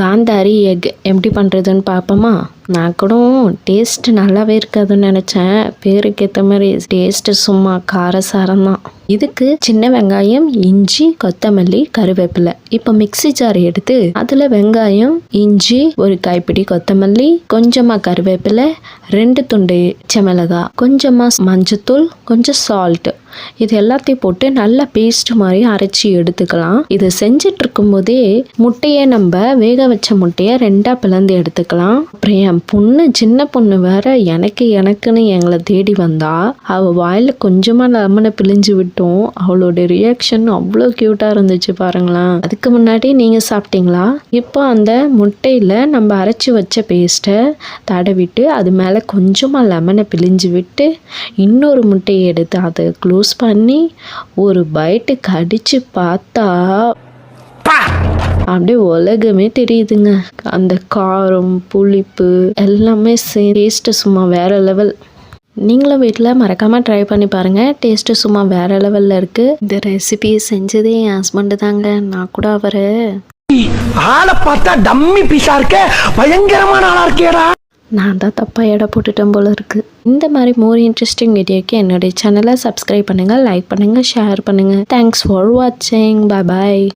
Gandhari egg எப்படி பண்ணுறதுன்னு பார்ப்போமா? நான் கூட டேஸ்ட் நல்லாவே இருக்காதுன்னு நினச்சேன். பேருக்கு ஏற்ற மாதிரி டேஸ்ட்டு சும்மா காரசாரம் தான். இதுக்கு சின்ன வெங்காயம், இஞ்சி, கொத்தமல்லி, கருவேப்பிலை. இப்போ மிக்ஸி ஜார் எடுத்து அதில் வெங்காயம், இஞ்சி, ஒரு கைப்பிடி கொத்தமல்லி, கொஞ்சமாக கருவேப்பிலை, 2 துண்டு பச்சை மிளகாய், கொஞ்சமாக மஞ்சத்தூள், கொஞ்சம் சால்ட்டு, இது எல்லாத்தையும் போட்டு நல்லா பேஸ்ட் மாதிரி அரைச்சி எடுத்துக்கலாம். இது செஞ்சிட்டு இருக்கும் போதே முட்டையை நம்ம வேக வச்ச முட்டையை 2ஆ பிளந்து எடுத்துக்கலாம். அப்புறம் என் பொண்ணு, சின்ன பொண்ணு வேற எனக்குன்னு எங்களை தேடி வந்தா. அவள் வாயில் கொஞ்சமாக லெமனை பிழிஞ்சு விட்டோம். அவளோட ரியாக்ஷன் அவ்வளோ க்யூட்டாக இருந்துச்சு பாருங்களேன். அதுக்கு முன்னாடி நீங்கள் சாப்பிட்டீங்களா? இப்போ அந்த முட்டையில் நம்ம அரைச்சி வச்ச பேஸ்ட்டை தடவிட்டு அது மேலே கொஞ்சமாக லெமனை பிழிஞ்சு விட்டு இன்னொரு முட்டையை எடுத்து அதை க்ளோஸ் பண்ணி ஒரு பைட்டு கடிச்சு பார்த்தா அப்படியே உலகமே தெரியுதுங்க. அந்த காரம், புளிப்பு எல்லாமே டேஸ்ட்டு சும்மா வேற லெவல். நீங்களும் வீட்டில் மறக்காமல் ட்ரை பண்ணி பாருங்கள். டேஸ்ட்டு சும்மா வேறு லெவலில் இருக்குது. இந்த ரெசிபியை செஞ்சதே என் ஹஸ்பண்டு தாங்க. நான் கூட அவரை ஆளை பார்த்தா டம்மி பீஸா இருக்க, பயங்கரமான ஆளா இருக்கேடா. நான் தான் தப்பாக எடை போட்டுட்டேன் போல இருக்குது. இந்த மாதிரி மோர் இன்ட்ரெஸ்டிங் வீடியோக்கு என்னுடைய சேனலை சப்ஸ்கிரைப் பண்ணுங்கள், லைக் பண்ணுங்கள், ஷேர் பண்ணுங்கள். தேங்க்ஸ் ஃபார் வாட்சிங். பாய்.